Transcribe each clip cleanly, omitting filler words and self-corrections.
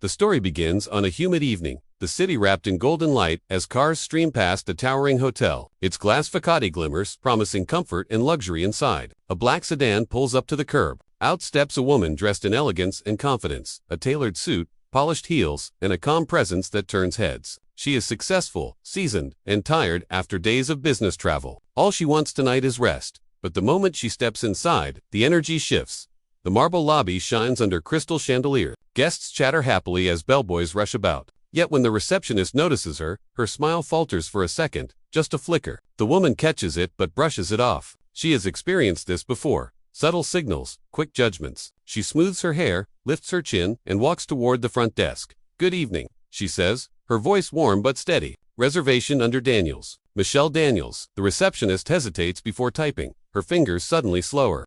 The story begins on a humid evening, the city wrapped in golden light as cars stream past a towering hotel. Its glass facade glimmers, promising comfort and luxury inside. A black sedan pulls up to the curb. Out steps a woman dressed in elegance and confidence, a tailored suit, polished heels, and a calm presence that turns heads. She is successful, seasoned, and tired after days of business travel. All she wants tonight is rest. But the moment she steps inside, the energy shifts. The marble lobby shines under crystal chandelier. Guests chatter happily as bellboys rush about. Yet when the receptionist notices her, her smile falters for a second, just a flicker. The woman catches it but brushes it off. She has experienced this before. Subtle signals, quick judgments. She smooths her hair, lifts her chin, and walks toward the front desk. "Good evening," she says, her voice warm but steady. "Reservation under Daniels. Michelle Daniels." The receptionist hesitates before typing, her fingers suddenly slower.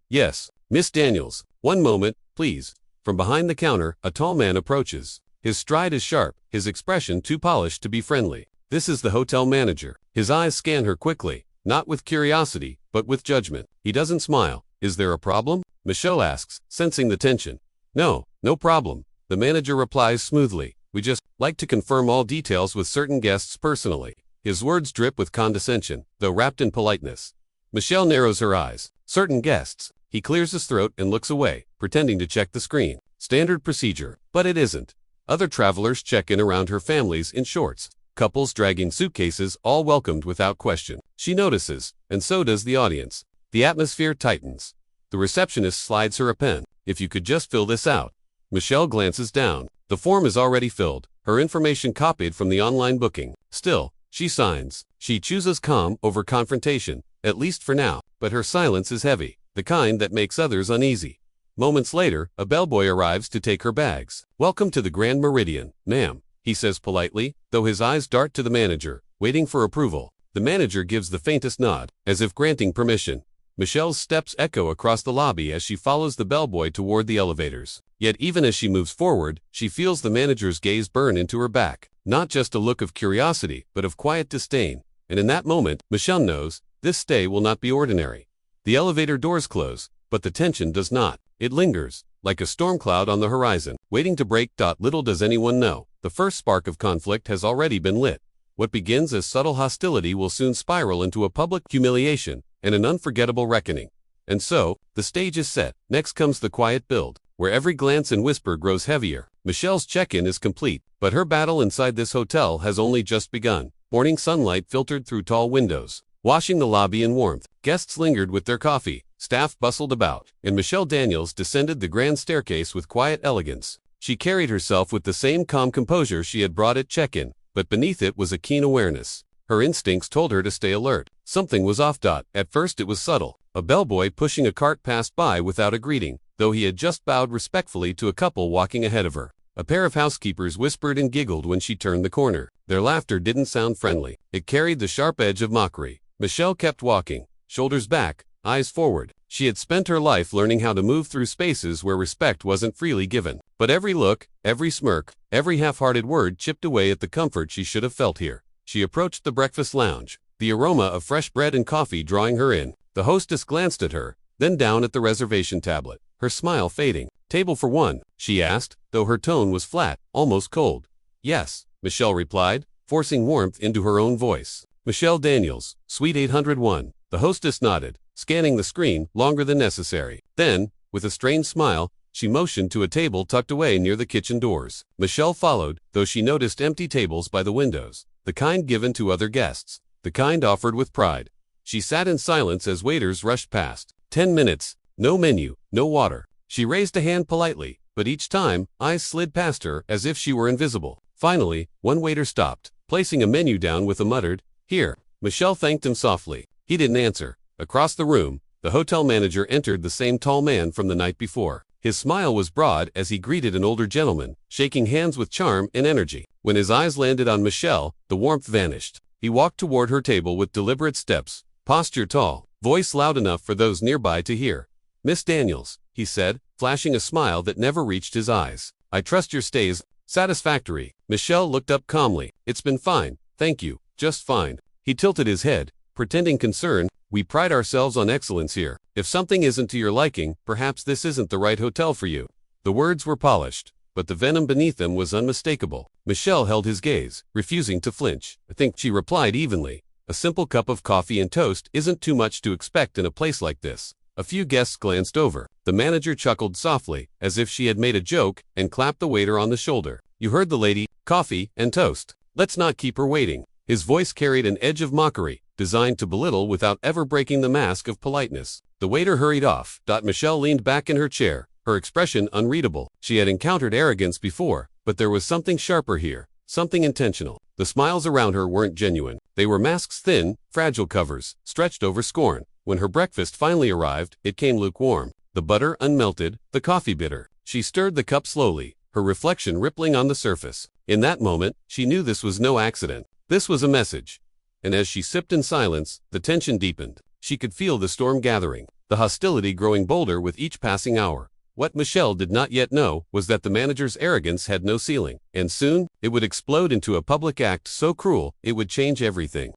"Yes, Miss Daniels. One moment, please." From behind the counter, a tall man approaches. His stride is sharp, his expression too polished to be friendly. This is the hotel manager. His eyes scan her quickly, not with curiosity, but with judgment. He doesn't smile. "Is there a problem?" Michelle asks, sensing the tension. No problem," the manager replies smoothly. "We just like to confirm all details with certain guests personally." His words drip with condescension, though wrapped in politeness. Michelle narrows her eyes. "Certain guests." He clears his throat and looks away, pretending to check the screen. Standard procedure, but it isn't. Other travelers check in around her, families in shorts, couples dragging suitcases, all welcomed without question. She notices, and so does the audience. The atmosphere tightens. The receptionist slides her a pen. "If you could just fill this out." Michelle glances down. The form is already filled, her information copied from the online booking. Still, she signs. She chooses calm over confrontation, at least for now, but her silence is heavy, the kind that makes others uneasy. Moments later, a bellboy arrives to take her bags. "Welcome to the Grand Meridian, ma'am," he says politely, though his eyes dart to the manager, waiting for approval. The manager gives the faintest nod, as if granting permission. Michelle's steps echo across the lobby as she follows the bellboy toward the elevators. Yet even as she moves forward, she feels the manager's gaze burn into her back. Not just a look of curiosity, but of quiet disdain. And in that moment, Michelle knows, this stay will not be ordinary. The elevator doors close, but the tension does not. It lingers, like a storm cloud on the horizon, waiting to break. Little does anyone know, the first spark of conflict has already been lit. What begins as subtle hostility will soon spiral into a public humiliation and an unforgettable reckoning. And so, the stage is set. Next comes the quiet build, where every glance and whisper grows heavier. Michelle's check-in is complete, but her battle inside this hotel has only just begun. Morning sunlight filtered through tall windows, washing the lobby in warmth. Guests lingered with their coffee, staff bustled about, and Michelle Daniels descended the grand staircase with quiet elegance. She carried herself with the same calm composure she had brought at check-in, but beneath it was a keen awareness. Her instincts told her to stay alert. Something was off. At first it was subtle. A bellboy pushing a cart passed by without a greeting, though he had just bowed respectfully to a couple walking ahead of her. A pair of housekeepers whispered and giggled when she turned the corner. Their laughter didn't sound friendly. It carried the sharp edge of mockery. Michelle kept walking, shoulders back, eyes forward. She had spent her life learning how to move through spaces where respect wasn't freely given. But every look, every smirk, every half-hearted word chipped away at the comfort she should have felt here. She approached the breakfast lounge, the aroma of fresh bread and coffee drawing her in. The hostess glanced at her, then down at the reservation tablet, her smile fading. "Table for one?" she asked, though her tone was flat, almost cold. "Yes," Michelle replied, forcing warmth into her own voice. "Michelle Daniels, Suite 801. The hostess nodded, scanning the screen longer than necessary. Then, with a strained smile, she motioned to a table tucked away near the kitchen doors. Michelle followed, though she noticed empty tables by the windows, the kind given to other guests, the kind offered with pride. She sat in silence as waiters rushed past. 10 minutes, no menu, no water. She raised a hand politely, but each time, eyes slid past her as if she were invisible. Finally, one waiter stopped, placing a menu down with a muttered, "Here." Michelle thanked him softly. He didn't answer. Across the room, the hotel manager entered, the same tall man from the night before. His smile was broad as he greeted an older gentleman, shaking hands with charm and energy. When his eyes landed on Michelle, the warmth vanished. He walked toward her table with deliberate steps, posture tall, voice loud enough for those nearby to hear. "Miss Daniels," he said, flashing a smile that never reached his eyes. "I trust your stay's satisfactory." Michelle looked up calmly. "It's been fine, thank you, just fine." He tilted his head, pretending concern. "We pride ourselves on excellence here. If something isn't to your liking, perhaps this isn't the right hotel for you." The words were polished, but the venom beneath them was unmistakable. Michelle held his gaze, refusing to flinch. "I think," she replied evenly. "A simple cup of coffee and toast isn't too much to expect in a place like this." A few guests glanced over. The manager chuckled softly, as if she had made a joke, and clapped the waiter on the shoulder. "You heard the lady. Coffee and toast. Let's not keep her waiting." His voice carried an edge of mockery, designed to belittle without ever breaking the mask of politeness. The waiter hurried off. Michelle leaned back in her chair, her expression unreadable. She had encountered arrogance before, but there was something sharper here, something intentional. The smiles around her weren't genuine. They were masks, thin, fragile covers, stretched over scorn. When her breakfast finally arrived, it came lukewarm. The butter unmelted, the coffee bitter. She stirred the cup slowly, her reflection rippling on the surface. In that moment, she knew this was no accident. This was a message. And as she sipped in silence, the tension deepened. She could feel the storm gathering, the hostility growing bolder with each passing hour. What Michelle did not yet know was that the manager's arrogance had no ceiling, and soon, it would explode into a public act so cruel, it would change everything.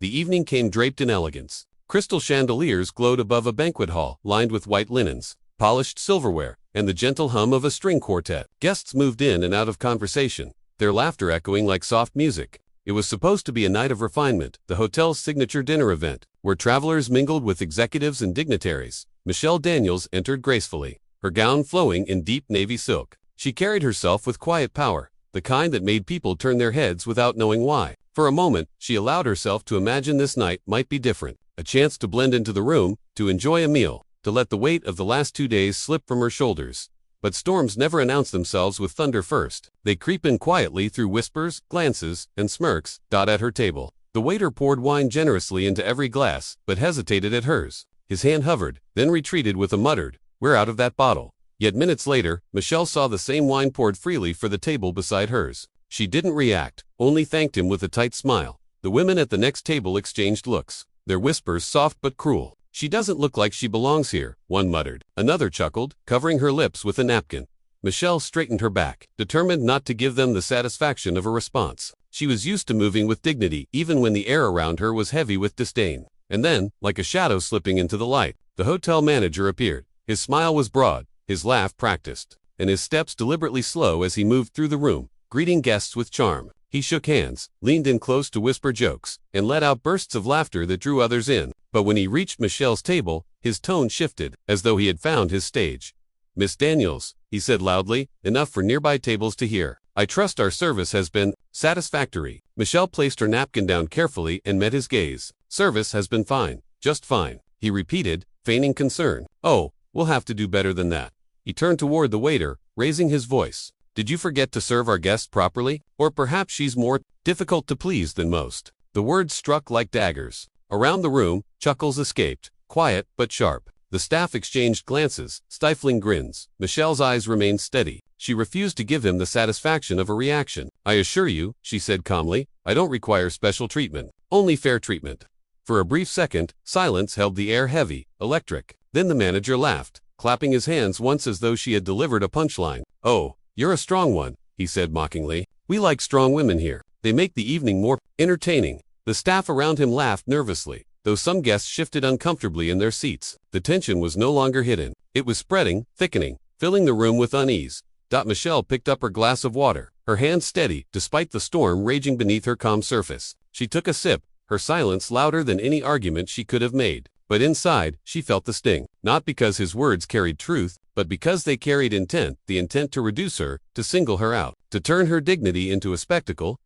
The evening came draped in elegance. Crystal chandeliers glowed above a banquet hall lined with white linens, polished silverware, and the gentle hum of a string quartet. Guests moved in and out of conversation, their laughter echoing like soft music. It was supposed to be a night of refinement, the hotel's signature dinner event, where travelers mingled with executives and dignitaries. Michelle Daniels entered gracefully, her gown flowing in deep navy silk. She carried herself with quiet power, the kind that made people turn their heads without knowing why. For a moment, she allowed herself to imagine this night might be different, a chance to blend into the room, to enjoy a meal, to let the weight of the last 2 days slip from her shoulders. But storms never announce themselves with thunder first. They creep in quietly through whispers, glances, and smirks. At her table, the waiter poured wine generously into every glass, but hesitated at hers. His hand hovered, then retreated with a muttered, "We're out of that bottle." Yet minutes later, Michelle saw the same wine poured freely for the table beside hers. She didn't react, only thanked him with a tight smile. The women at the next table exchanged looks, their whispers soft but cruel. "She doesn't look like she belongs here," one muttered. Another chuckled, covering her lips with a napkin. Michelle straightened her back, determined not to give them the satisfaction of a response. She was used to moving with dignity, even when the air around her was heavy with disdain. And then, like a shadow slipping into the light, the hotel manager appeared. His smile was broad, his laugh practiced, and his steps deliberately slow as he moved through the room, greeting guests with charm. He shook hands, leaned in close to whisper jokes, and let out bursts of laughter that drew others in. But when he reached Michelle's table, his tone shifted, as though he had found his stage. "Miss Daniels," he said loudly, enough for nearby tables to hear, "I trust our service has been satisfactory." Michelle placed her napkin down carefully and met his gaze. "Service has been fine, just fine," he repeated, feigning concern. "Oh, we'll have to do better than that." He turned toward the waiter, raising his voice. "Did you forget to serve our guests properly? Or perhaps she's more difficult to please than most." The words struck like daggers. Around the room, chuckles escaped, quiet but sharp. The staff exchanged glances, stifling grins. Michelle's eyes remained steady. She refused to give him the satisfaction of a reaction. "I assure you," she said calmly, "I don't require special treatment, only fair treatment." For a brief second, silence held the air heavy, electric. Then the manager laughed, clapping his hands once as though she had delivered a punchline. "Oh, you're a strong one," he said mockingly. "We like strong women here. They make the evening more entertaining." The staff around him laughed nervously, though some guests shifted uncomfortably in their seats. The tension was no longer hidden. It was spreading, thickening, filling the room with unease. Michelle picked up her glass of water, her hand steady, despite the storm raging beneath her calm surface. She took a sip, her silence louder than any argument she could have made. But inside, she felt the sting, not because his words carried truth, but because they carried intent, the intent to reduce her, to single her out, to turn her dignity into a spectacle.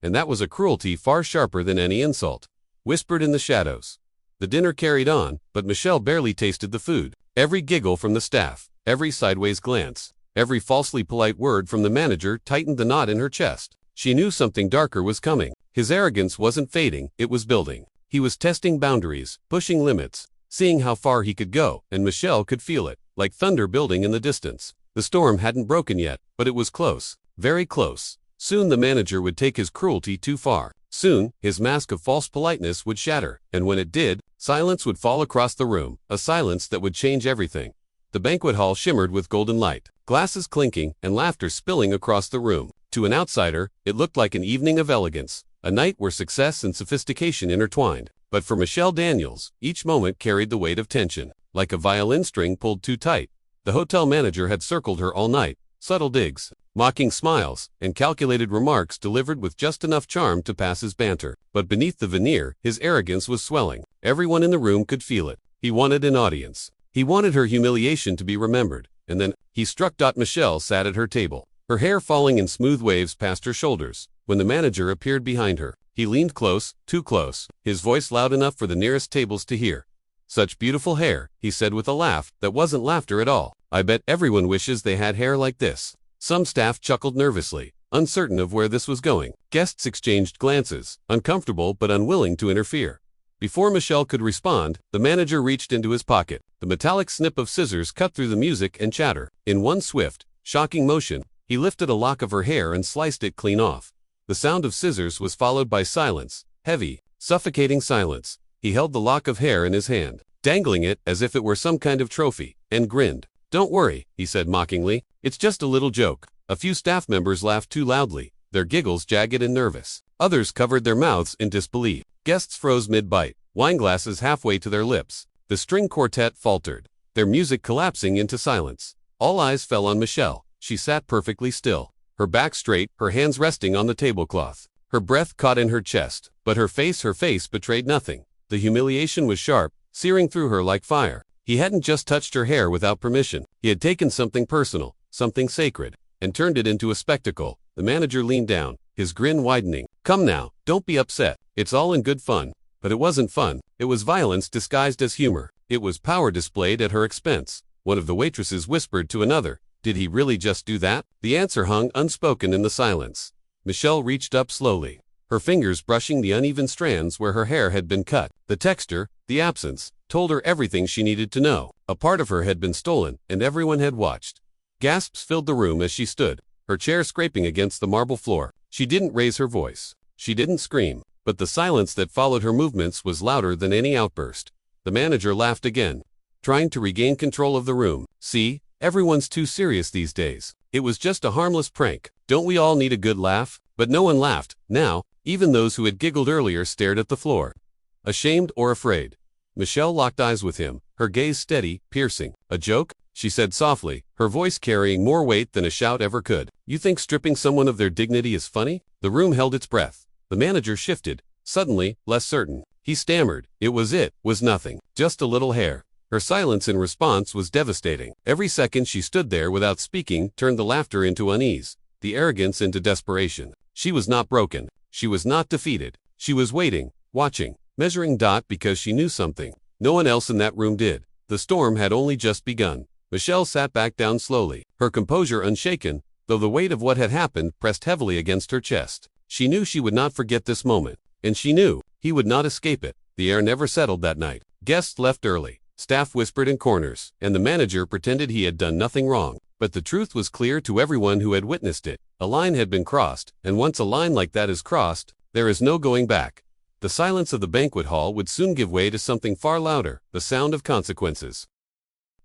And that was a cruelty far sharper than any insult. Whispered in the shadows. The dinner carried on, but Michelle barely tasted the food. Every giggle from the staff, every sideways glance, every falsely polite word from the manager tightened the knot in her chest. She knew something darker was coming. His arrogance wasn't fading, it was building. He was testing boundaries, pushing limits, seeing how far he could go, and Michelle could feel it, like thunder building in the distance. The storm hadn't broken yet, but it was close, very close. Soon the manager would take his cruelty too far. Soon, his mask of false politeness would shatter, and when it did, silence would fall across the room, a silence that would change everything. The banquet hall shimmered with golden light, glasses clinking and laughter spilling across the room. To an outsider, it looked like an evening of elegance, a night where success and sophistication intertwined. But for Michelle Daniels, each moment carried the weight of tension, like a violin string pulled too tight. The hotel manager had circled her all night, subtle digs, mocking smiles, and calculated remarks delivered with just enough charm to pass as banter. But beneath the veneer, his arrogance was swelling. Everyone in the room could feel it. He wanted an audience. He wanted her humiliation to be remembered. And then, he struck. Michelle sat at her table, her hair falling in smooth waves past her shoulders. When the manager appeared behind her, he leaned close, too close, his voice loud enough for the nearest tables to hear. "Such beautiful hair," he said with a laugh that wasn't laughter at all. "I bet everyone wishes they had hair like this." Some staff chuckled nervously, uncertain of where this was going. Guests exchanged glances, uncomfortable but unwilling to interfere. Before Michelle could respond, the manager reached into his pocket. The metallic snip of scissors cut through the music and chatter. In one swift, shocking motion, he lifted a lock of her hair and sliced it clean off. The sound of scissors was followed by silence, heavy, suffocating silence. He held the lock of hair in his hand, dangling it as if it were some kind of trophy, and grinned. "Don't worry," he said mockingly. "It's just a little joke." A few staff members laughed too loudly, their giggles jagged and nervous. Others covered their mouths in disbelief. Guests froze mid-bite, wineglasses halfway to their lips. The string quartet faltered, their music collapsing into silence. All eyes fell on Michelle. She sat perfectly still, her back straight, her hands resting on the tablecloth. Her breath caught in her chest, but her face betrayed nothing. The humiliation was sharp, searing through her like fire. He hadn't just touched her hair without permission. He had taken something personal, something sacred, and turned it into a spectacle. The manager leaned down, his grin widening. "Come now, don't be upset. It's all in good fun." But it wasn't fun. It was violence disguised as humor. It was power displayed at her expense. One of the waitresses whispered to another, "Did he really just do that?" The answer hung unspoken in the silence. Michelle reached up slowly, her fingers brushing the uneven strands where her hair had been cut. The texture, the absence, told her everything she needed to know. A part of her had been stolen, and everyone had watched. Gasps filled the room as she stood, her chair scraping against the marble floor. She didn't raise her voice. She didn't scream, but the silence that followed her movements was louder than any outburst. The manager laughed again, trying to regain control of the room. "See, everyone's too serious these days. It was just a harmless prank. Don't we all need a good laugh?" But no one laughed. Now, even those who had giggled earlier stared at the floor, ashamed or afraid. Michelle locked eyes with him, her gaze steady, piercing. "A joke?" she said softly, her voice carrying more weight than a shout ever could. "You think stripping someone of their dignity is funny?" The room held its breath. The manager shifted, suddenly, less certain. He stammered. It was nothing, just a little hair. Her silence in response was devastating. Every second she stood there without speaking turned the laughter into unease, the arrogance into desperation. She was not broken. She was not defeated. She was waiting, watching, measuring because she knew something no one else in that room did. The storm had only just begun. Michelle sat back down slowly, her composure unshaken, though the weight of what had happened pressed heavily against her chest. She knew she would not forget this moment, and she knew he would not escape it. The air never settled that night. Guests left early, staff whispered in corners, and the manager pretended he had done nothing wrong. But the truth was clear to everyone who had witnessed it. A line had been crossed, and once a line like that is crossed, there is no going back. The silence of the banquet hall would soon give way to something far louder, the sound of consequences.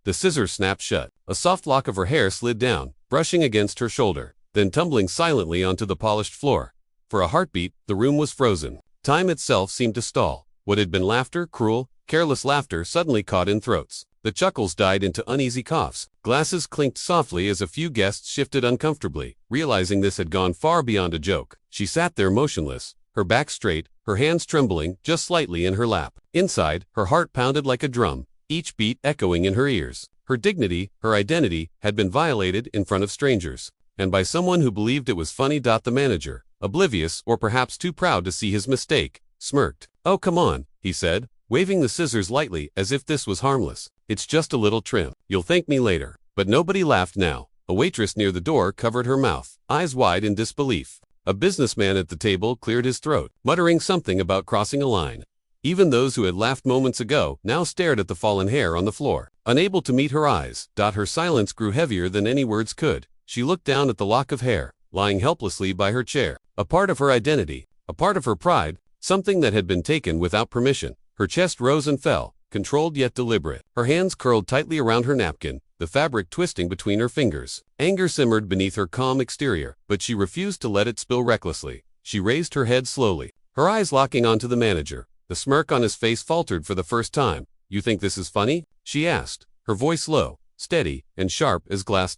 The scissors snapped shut. A soft lock of her hair slid down, brushing against her shoulder, then tumbling silently onto the polished floor. For a heartbeat, the room was frozen. Time itself seemed to stall. What had been laughter, cruel, careless laughter, suddenly caught in throats. The chuckles died into uneasy coughs. Glasses clinked softly as a few guests shifted uncomfortably. Realizing this had gone far beyond a joke, she sat there motionless, her back straight, her hands trembling just slightly in her lap. Inside, her heart pounded like a drum, each beat echoing in her ears. Her dignity, her identity, had been violated in front of strangers, and by someone who believed it was funny. The manager, oblivious or perhaps too proud to see his mistake, smirked. "Oh, come on," he said, waving the scissors lightly as if this was harmless. "It's just a little trim. You'll thank me later." But nobody laughed now. A waitress near the door covered her mouth, eyes wide in disbelief. A businessman at the table cleared his throat, muttering something about crossing a line. Even those who had laughed moments ago now stared at the fallen hair on the floor, unable to meet her eyes. Her silence grew heavier than any words could. She looked down at the lock of hair, lying helplessly by her chair. A part of her identity, a part of her pride, something that had been taken without permission. Her chest rose and fell, controlled yet deliberate. Her hands curled tightly around her napkin, the fabric twisting between her fingers. Anger simmered beneath her calm exterior, but she refused to let it spill recklessly. She raised her head slowly, her eyes locking onto the manager. The smirk on his face faltered for the first time. "You think this is funny?" she asked, her voice low, steady, and sharp as glass.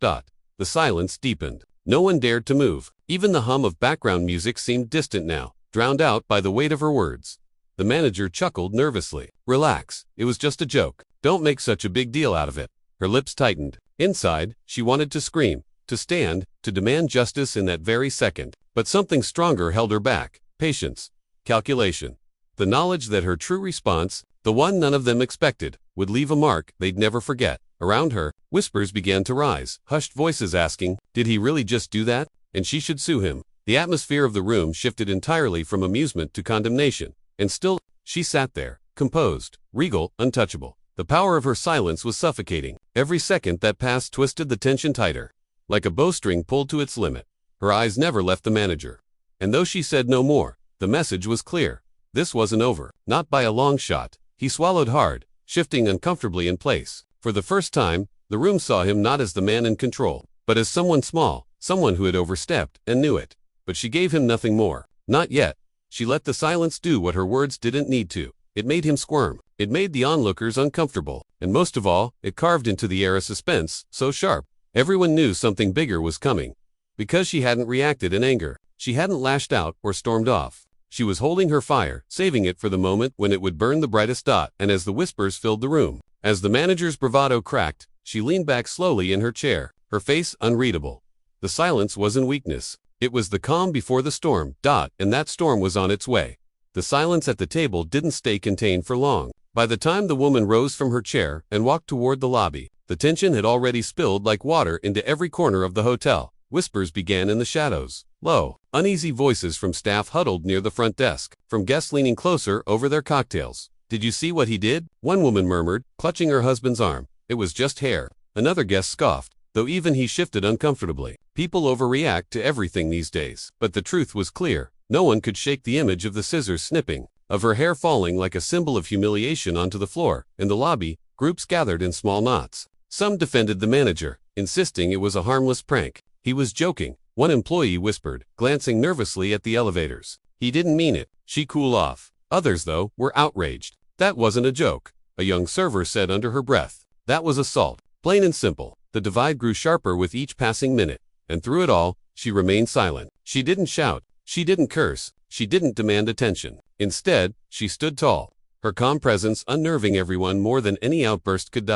The silence deepened. No one dared to move. Even the hum of background music seemed distant now, drowned out by the weight of her words. The manager chuckled nervously. Relax, it was just a joke. Don't make such a big deal out of it. Her lips tightened. Inside, she wanted to scream, to stand, to demand justice in that very second. But something stronger held her back. Patience. Calculation. The knowledge that her true response, the one none of them expected, would leave a mark they'd never forget. Around her, whispers began to rise, hushed voices asking, did he really just do that? And she should sue him. The atmosphere of the room shifted entirely from amusement to condemnation. And still, she sat there, composed, regal, untouchable. The power of her silence was suffocating. Every second that passed twisted the tension tighter, like a bowstring pulled to its limit. Her eyes never left the manager. And though she said no more, the message was clear. This wasn't over, not by a long shot. He swallowed hard, shifting uncomfortably in place. For the first time, the room saw him not as the man in control, but as someone small, someone who had overstepped and knew it. But she gave him nothing more. Not yet. She let the silence do what her words didn't need to. It made him squirm. It made the onlookers uncomfortable. And most of all, it carved into the air a suspense so sharp. Everyone knew something bigger was coming. Because she hadn't reacted in anger. She hadn't lashed out or stormed off. She was holding her fire, saving it for the moment when it would burn the brightest dot. And as the whispers filled the room, as the manager's bravado cracked, she leaned back slowly in her chair, her face unreadable. The silence wasn't weakness. It was the calm before the storm, and that storm was on its way. The silence at the table didn't stay contained for long. By the time the woman rose from her chair and walked toward the lobby, the tension had already spilled like water into every corner of the hotel. Whispers began in the shadows. Low, uneasy voices from staff huddled near the front desk, from guests leaning closer over their cocktails. Did you see what he did? One woman murmured, clutching her husband's arm. It was just hair. Another guest scoffed, though even he shifted uncomfortably. People overreact to everything these days. But the truth was clear. No one could shake the image of the scissors snipping, of her hair falling like a symbol of humiliation onto the floor. In the lobby, groups gathered in small knots. Some defended the manager, insisting it was a harmless prank. He was joking, one employee whispered, glancing nervously at the elevators. He didn't mean it. She cooled off. Others, though, were outraged. That wasn't a joke, a young server said under her breath. That was assault. Plain and simple. The divide grew sharper with each passing minute. And through it all, she remained silent. She didn't shout. She didn't curse. She didn't demand attention. Instead, she stood tall, her calm presence unnerving everyone more than any outburst could.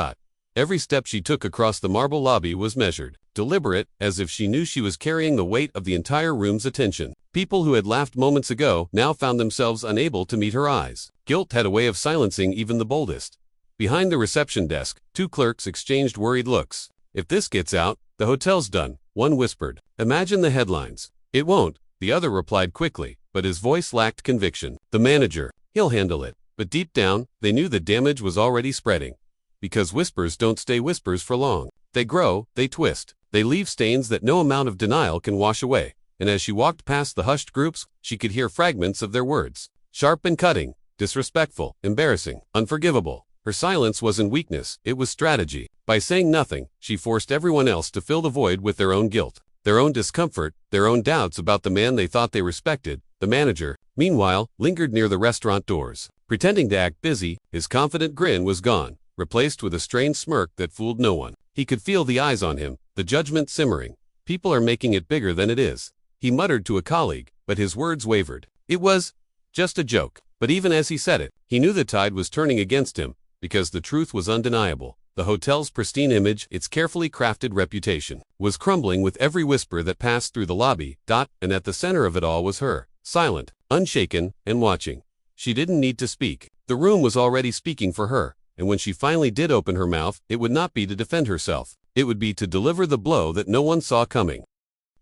Every step she took across the marble lobby was measured, deliberate, as if she knew she was carrying the weight of the entire room's attention. People who had laughed moments ago now found themselves unable to meet her eyes. Guilt had a way of silencing even the boldest. Behind the reception desk, two clerks exchanged worried looks. If this gets out, the hotel's done, one whispered. Imagine the headlines. It won't, the other replied quickly, but his voice lacked conviction. The manager, he'll handle it. But deep down, they knew the damage was already spreading. Because whispers don't stay whispers for long. They grow, they twist, they leave stains that no amount of denial can wash away. And as she walked past the hushed groups, she could hear fragments of their words. Sharp and cutting, disrespectful, embarrassing, unforgivable. Her silence wasn't weakness, it was strategy. By saying nothing, she forced everyone else to fill the void with their own guilt, their own discomfort, their own doubts about the man they thought they respected. The manager, meanwhile, lingered near the restaurant doors. Pretending to act busy, his confident grin was gone, replaced with a strained smirk that fooled no one. He could feel the eyes on him, the judgment simmering. People are making it bigger than it is. He muttered to a colleague, but his words wavered. It was just a joke. But even as he said it, he knew the tide was turning against him, because the truth was undeniable. The hotel's pristine image, its carefully crafted reputation, was crumbling with every whisper that passed through the lobby. And at the center of it all was her, silent, unshaken, and watching. She didn't need to speak. The room was already speaking for her. And when she finally did open her mouth, it would not be to defend herself. It would be to deliver the blow that no one saw coming.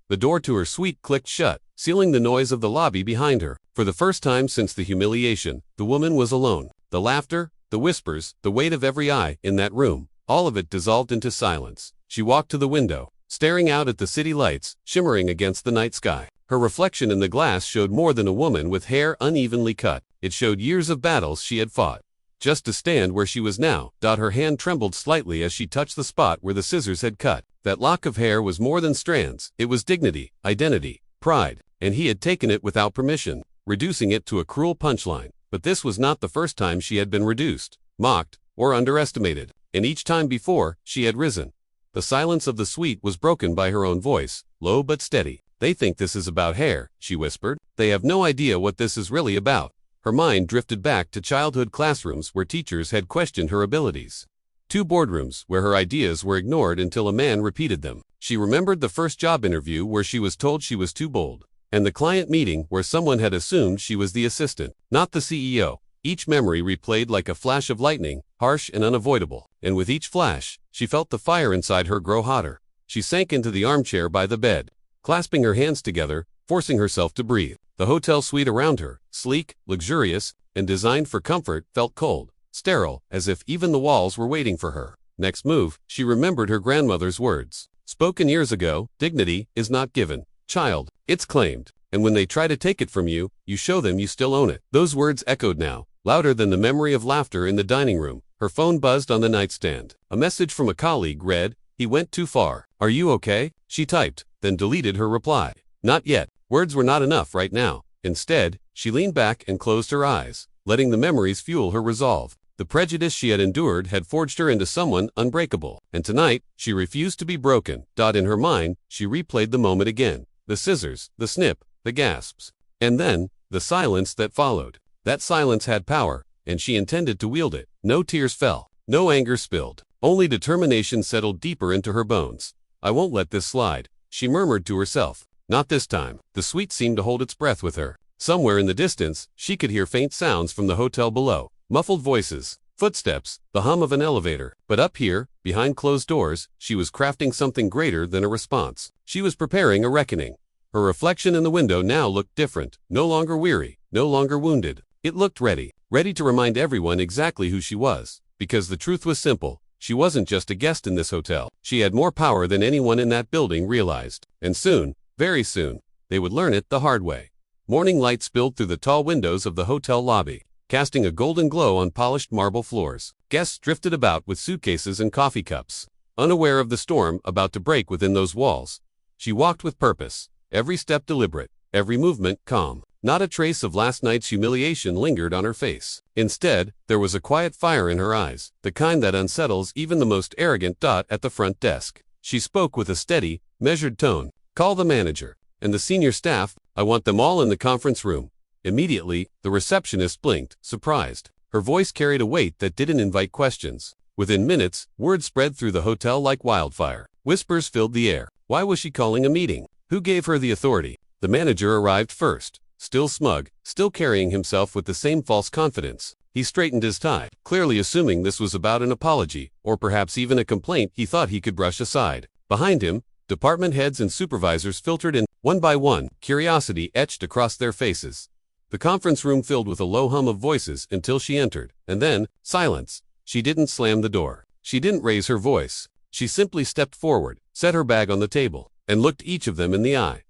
The door to her suite clicked shut, sealing the noise of the lobby behind her. For the first time since the humiliation, the woman was alone. The laughter, the whispers, the weight of every eye in that room, all of it dissolved into silence. She walked to the window, staring out at the city lights, shimmering against the night sky. Her reflection in the glass showed more than a woman with hair unevenly cut. It showed years of battles she had fought, just to stand where she was now. Her hand trembled slightly as she touched the spot where the scissors had cut. That lock of hair was more than strands. It was dignity, identity, pride, and he had taken it without permission, reducing it to a cruel punchline. But this was not the first time she had been reduced, mocked, or underestimated. And each time before, she had risen. The silence of the suite was broken by her own voice, low but steady. "They think this is about hair," she whispered. "They have no idea what this is really about." Her mind drifted back to childhood classrooms where teachers had questioned her abilities. Two boardrooms where her ideas were ignored until a man repeated them. She remembered the first job interview where she was told she was too bold, and the client meeting where someone had assumed she was the assistant, not the CEO. Each memory replayed like a flash of lightning, harsh and unavoidable, and with each flash, she felt the fire inside her grow hotter. She sank into the armchair by the bed, clasping her hands together, forcing herself to breathe. The hotel suite around her, sleek, luxurious, and designed for comfort, felt cold, sterile, as if even the walls were waiting for her. Next move, she remembered her grandmother's words. Spoken years ago, "Dignity is not given, child, it's claimed. And when they try to take it from you, you show them you still own it." Those words echoed now, louder than the memory of laughter in the dining room. Her phone buzzed on the nightstand. A message from a colleague read, "He went too far. Are you okay?" She typed, then deleted her reply. Not yet. Words were not enough right now. Instead, she leaned back and closed her eyes, letting the memories fuel her resolve. The prejudice she had endured had forged her into someone unbreakable, and tonight, she refused to be broken. In her mind, she replayed the moment again. The scissors, the snip, the gasps, and then, the silence that followed. That silence had power, and she intended to wield it. No tears fell, no anger spilled, only determination settled deeper into her bones. "I won't let this slide," she murmured to herself. Not this time. The suite seemed to hold its breath with her. Somewhere in the distance, she could hear faint sounds from the hotel below. Muffled voices, footsteps, the hum of an elevator. But up here, behind closed doors, she was crafting something greater than a response. She was preparing a reckoning. Her reflection in the window now looked different, no longer weary, no longer wounded. It looked ready to remind everyone exactly who she was. Because the truth was simple. She wasn't just a guest in this hotel. She had more power than anyone in that building realized. And soon, very soon, they would learn it the hard way. Morning light spilled through the tall windows of the hotel lobby, casting a golden glow on polished marble floors. Guests drifted about with suitcases and coffee cups, unaware of the storm about to break within those walls. She walked with purpose, every step deliberate, every movement calm. Not a trace of last night's humiliation lingered on her face. Instead, there was a quiet fire in her eyes, the kind that unsettles even the most arrogant. At the front desk, she spoke with a steady, measured tone. "Call the manager and the senior staff. I want them all in the conference room." Immediately, the receptionist blinked, surprised. Her voice carried a weight that didn't invite questions. Within minutes, word spread through the hotel like wildfire. Whispers filled the air. Why was she calling a meeting? Who gave her the authority? The manager arrived first, still smug, still carrying himself with the same false confidence. He straightened his tie, clearly assuming this was about an apology, or perhaps even a complaint he thought he could brush aside. Behind him, department heads and supervisors filtered in, one by one, curiosity etched across their faces. The conference room filled with a low hum of voices until she entered, and then, silence. She didn't slam the door. She didn't raise her voice. She simply stepped forward, set her bag on the table, and looked each of them in the eye.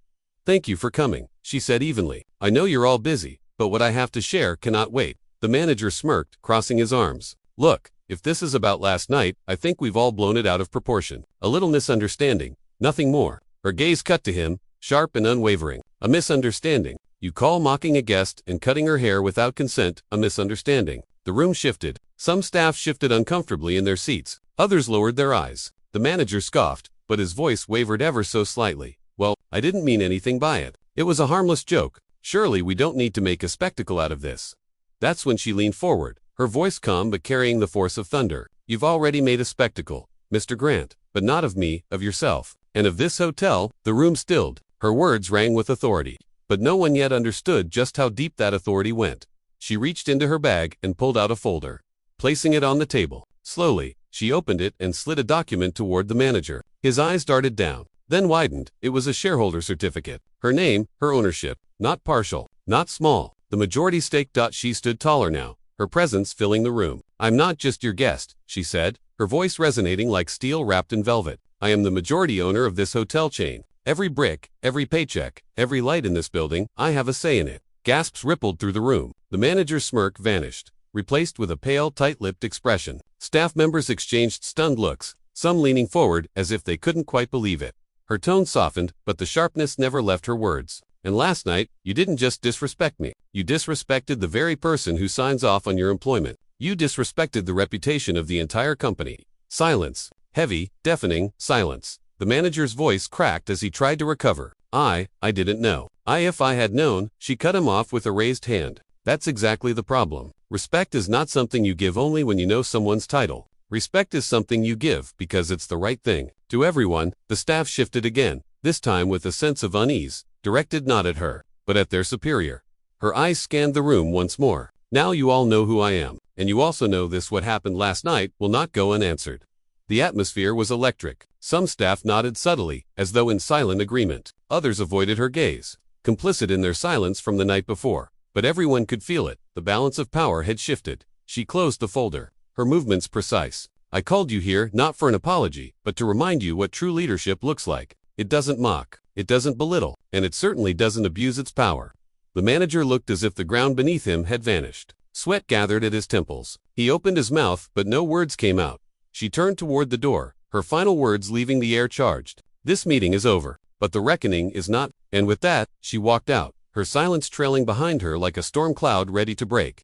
"Thank you for coming," she said evenly. "I know you're all busy, but what I have to share cannot wait." The manager smirked, crossing his arms. "Look, if this is about last night, I think we've all blown it out of proportion. A little misunderstanding, nothing more." Her gaze cut to him, sharp and unwavering. "A misunderstanding. You call mocking a guest and cutting her hair without consent a misunderstanding." The room shifted. Some staff shifted uncomfortably in their seats. Others lowered their eyes. The manager scoffed, but his voice wavered ever so slightly. "Well, I didn't mean anything by it. It was a harmless joke. Surely we don't need to make a spectacle out of this." That's when she leaned forward, her voice calm but carrying the force of thunder. "You've already made a spectacle, Mr. Grant, but not of me, of yourself, and of this hotel." The room stilled. Her words rang with authority, but no one yet understood just how deep that authority went. She reached into her bag and pulled out a folder. Placing it on the table, slowly, she opened it and slid a document toward the manager. His eyes darted down, then widened. It was a shareholder certificate. Her name, her ownership, not partial, not small, the majority stake. She stood taller now, her presence filling the room. "I'm not just your guest," she said, her voice resonating like steel wrapped in velvet. "I am the majority owner of this hotel chain. Every brick, every paycheck, every light in this building, I have a say in it." Gasps rippled through the room. The manager's smirk vanished, replaced with a pale, tight-lipped expression. Staff members exchanged stunned looks, some leaning forward as if they couldn't quite believe it. Her tone softened, but the sharpness never left her words. "And last night, you didn't just disrespect me. You disrespected the very person who signs off on your employment. You disrespected the reputation of the entire company." Silence. Heavy, deafening, silence. The manager's voice cracked as he tried to recover. I didn't know. If I had known, she cut him off with a raised hand. That's exactly the problem. Respect is not something you give only when you know someone's title. Respect is something you give because it's the right thing. To everyone, the staff shifted again, this time with a sense of unease, directed not at her, but at their superior. Her eyes scanned the room once more. Now you all know who I am, and you also know this: what happened last night will not go unanswered. The atmosphere was electric. Some staff nodded subtly, as though in silent agreement. Others avoided her gaze, complicit in their silence from the night before. But everyone could feel it. The balance of power had shifted. She closed the folder, her movements precise. I called you here not for an apology, but to remind you what true leadership looks like. It doesn't mock, it doesn't belittle, and it certainly doesn't abuse its power. The manager looked as if the ground beneath him had vanished. Sweat gathered at his temples. He opened his mouth, but no words came out. She turned toward the door, her final words leaving the air charged. This meeting is over, but the reckoning is not. And with that, she walked out, her silence trailing behind her like a storm cloud ready to break.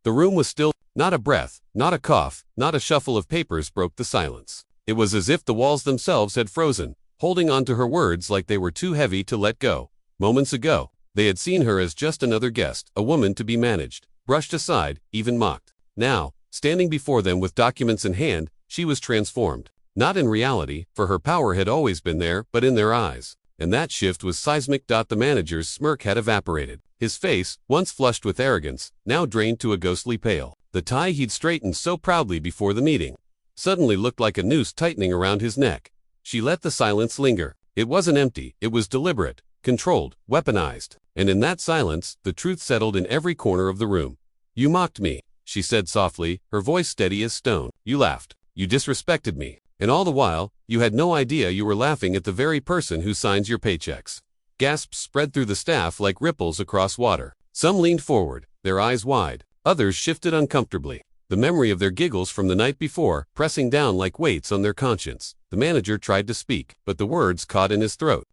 The room was still. Not a breath, not a cough, not a shuffle of papers broke the silence. It was as if the walls themselves had frozen, holding on to her words like they were too heavy to let go. Moments ago, they had seen her as just another guest, a woman to be managed, brushed aside, even mocked. Now, standing before them with documents in hand, she was transformed. Not in reality, for her power had always been there, but in their eyes. And that shift was seismic. The manager's smirk had evaporated. His face, once flushed with arrogance, now drained to a ghostly pale. The tie he'd straightened so proudly before the meeting suddenly looked like a noose tightening around his neck. She let the silence linger. It wasn't empty, it was deliberate, controlled, weaponized. And in that silence, the truth settled in every corner of the room. You mocked me, she said softly, her voice steady as stone. You laughed. You disrespected me. And all the while, you had no idea you were laughing at the very person who signs your paychecks. Gasps spread through the staff like ripples across water. Some leaned forward, their eyes wide. Others shifted uncomfortably, the memory of their giggles from the night before pressing down like weights on their conscience. The manager tried to speak, but the words caught in his throat.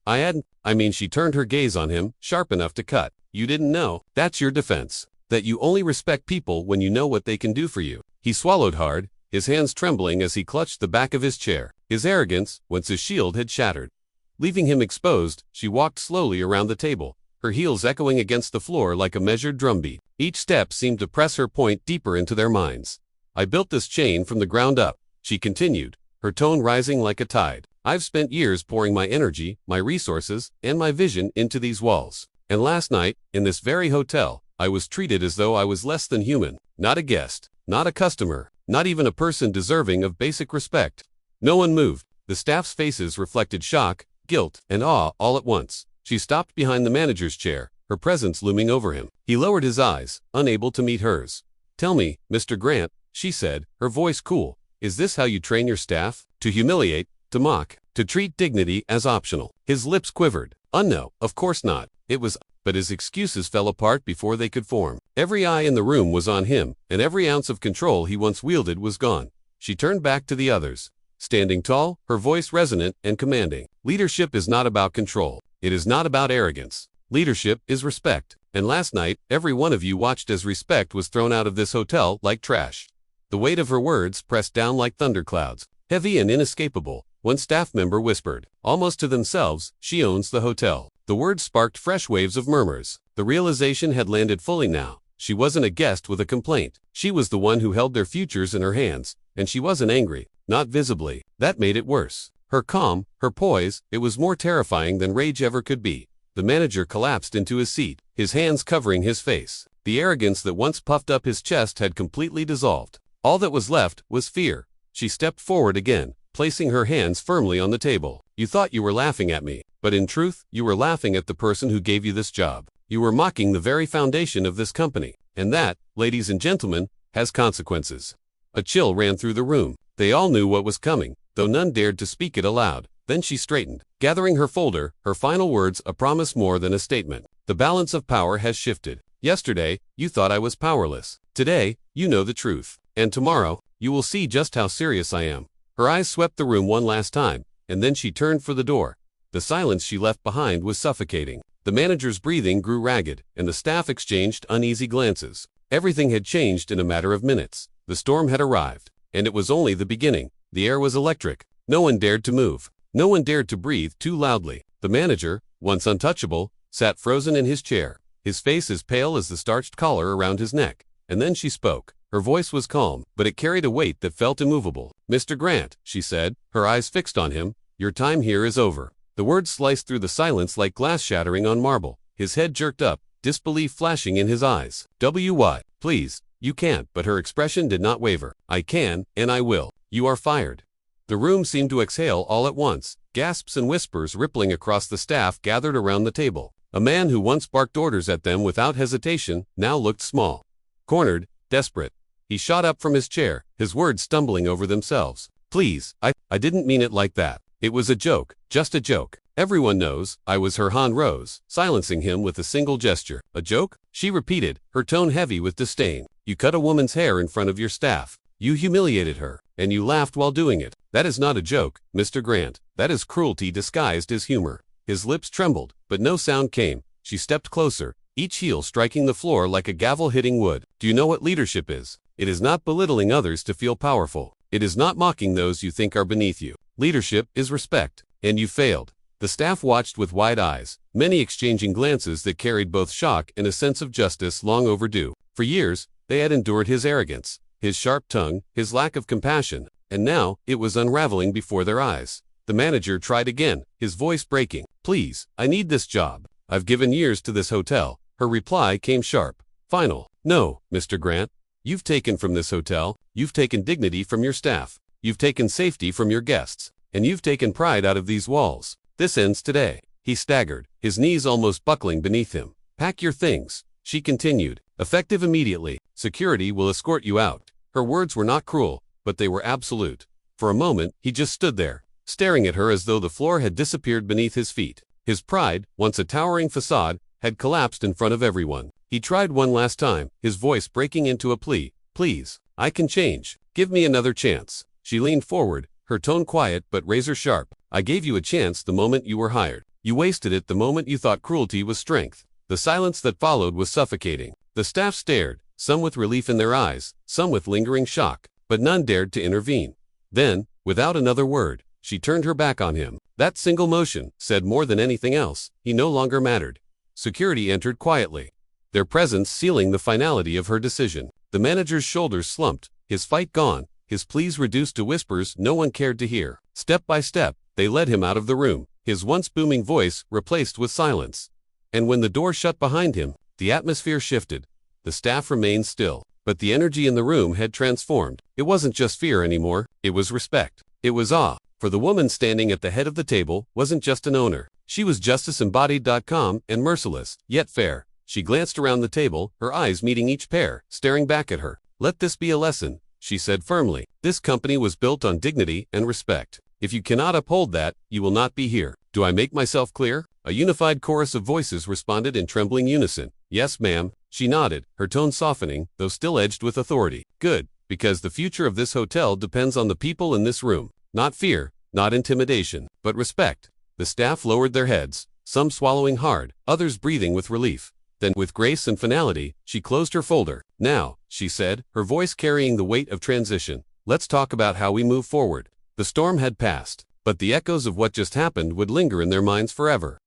She turned her gaze on him, sharp enough to cut. You didn't know. That's your defense. That you only respect people when you know what they can do for you. He swallowed hard, his hands trembling as he clutched the back of his chair. His arrogance, once his shield, had shattered. Leaving him exposed, she walked slowly around the table, her heels echoing against the floor like a measured drumbeat. Each step seemed to press her point deeper into their minds. I built this chain from the ground up, she continued, her tone rising like a tide. I've spent years pouring my energy, my resources, and my vision into these walls. And last night, in this very hotel, I was treated as though I was less than human, not a guest, not a customer, not even a person deserving of basic respect. No one moved. The staff's faces reflected shock, guilt, and awe all at once. She stopped behind the manager's chair, her presence looming over him. He lowered his eyes, unable to meet hers. Tell me, Mr. Grant, she said, her voice cool, is this how you train your staff? To humiliate, to mock, to treat dignity as optional? His lips quivered. No, of course not. It was, but his excuses fell apart before they could form. Every eye in the room was on him, and every ounce of control he once wielded was gone. She turned back to the others, standing tall, her voice resonant and commanding. Leadership is not about control. It is not about arrogance. Leadership is respect. And last night, every one of you watched as respect was thrown out of this hotel like trash. The weight of her words pressed down like thunderclouds, heavy and inescapable. One staff member whispered, almost to themselves, she owns the hotel. The words sparked fresh waves of murmurs. The realization had landed fully now. She wasn't a guest with a complaint. She was the one who held their futures in her hands, and she wasn't angry, not visibly. That made it worse. Her calm, her poise, it was more terrifying than rage ever could be. The manager collapsed into his seat, his hands covering his face. The arrogance that once puffed up his chest had completely dissolved. All that was left was fear. She stepped forward again, placing her hands firmly on the table. You thought you were laughing at me, but in truth, you were laughing at the person who gave you this job. You were mocking the very foundation of this company. And that, ladies and gentlemen, has consequences. A chill ran through the room. They all knew what was coming, though none dared to speak it aloud. Then she straightened, gathering her folder, her final words a promise more than a statement. The balance of power has shifted. Yesterday, you thought I was powerless. Today, you know the truth. And tomorrow, you will see just how serious I am. Her eyes swept the room one last time, and then she turned for the door. The silence she left behind was suffocating. The manager's breathing grew ragged, and the staff exchanged uneasy glances. Everything had changed in a matter of minutes. The storm had arrived, and it was only the beginning. The air was electric. No one dared to move. No one dared to breathe too loudly. The manager, once untouchable, sat frozen in his chair, his face as pale as the starched collar around his neck. And then she spoke. Her voice was calm, but it carried a weight that felt immovable. "Mr. Grant," she said, her eyes fixed on him, "your time here is over." The words sliced through the silence like glass shattering on marble. His head jerked up, disbelief flashing in his eyes. "What? Please, you can't." But her expression did not waver. "I can, and I will. You are fired." The room seemed to exhale all at once, gasps and whispers rippling across the staff gathered around the table. A man who once barked orders at them without hesitation now looked small, cornered, desperate. He shot up from his chair, his words stumbling over themselves. "Please, I didn't mean it like that. It was a joke, just a joke. Everyone knows I was her." Han rose, silencing him with a single gesture. "A joke?" she repeated, her tone heavy with disdain. "You cut a woman's hair in front of your staff. You humiliated her, and you laughed while doing it. That is not a joke, Mr. Grant. That is cruelty disguised as humor." His lips trembled, but no sound came. She stepped closer, each heel striking the floor like a gavel hitting wood. "Do you know what leadership is? It is not belittling others to feel powerful. It is not mocking those you think are beneath you. Leadership is respect, and you failed." The staff watched with wide eyes, many exchanging glances that carried both shock and a sense of justice long overdue. For years, they had endured his arrogance, his sharp tongue, his lack of compassion, and now it was unraveling before their eyes. The manager tried again, his voice breaking. "Please, I need this job. I've given years to this hotel." Her reply came sharp, final. "No, Mr. Grant. You've taken from this hotel, you've taken dignity from your staff, you've taken safety from your guests, and you've taken pride out of these walls. This ends today." He staggered, his knees almost buckling beneath him. "Pack your things," she continued. "Effective immediately. Security will escort you out." Her words were not cruel, but they were absolute. For a moment, he just stood there, staring at her as though the floor had disappeared beneath his feet. His pride, once a towering facade, had collapsed in front of everyone. He tried one last time, his voice breaking into a plea. "Please, I can change. Give me another chance." She leaned forward, her tone quiet but razor sharp. "I gave you a chance the moment you were hired. You wasted it the moment you thought cruelty was strength." The silence that followed was suffocating. The staff stared, some with relief in their eyes, some with lingering shock, but none dared to intervene. Then, without another word, she turned her back on him. That single motion said more than anything else. He no longer mattered. Security entered quietly, their presence sealing the finality of her decision. The manager's shoulders slumped, his fight gone, his pleas reduced to whispers no one cared to hear. Step by step, they led him out of the room, his once booming voice replaced with silence. And when the door shut behind him, the atmosphere shifted. The staff remained still, but the energy in the room had transformed. It wasn't just fear anymore, it was respect. It was awe, for the woman standing at the head of the table wasn't just an owner. She was justice embodied. Calm and merciless, yet fair. She glanced around the table, her eyes meeting each pair, staring back at her. "Let this be a lesson," she said firmly. "This company was built on dignity and respect. If you cannot uphold that, you will not be here. Do I make myself clear?" A unified chorus of voices responded in trembling unison. "Yes, ma'am." She nodded, her tone softening, though still edged with authority. "Good, because the future of this hotel depends on the people in this room. Not fear, not intimidation, but respect." The staff lowered their heads, some swallowing hard, others breathing with relief. Then, with grace and finality, she closed her folder. "Now," she said, her voice carrying the weight of transition, "let's talk about how we move forward." The storm had passed, but the echoes of what just happened would linger in their minds forever.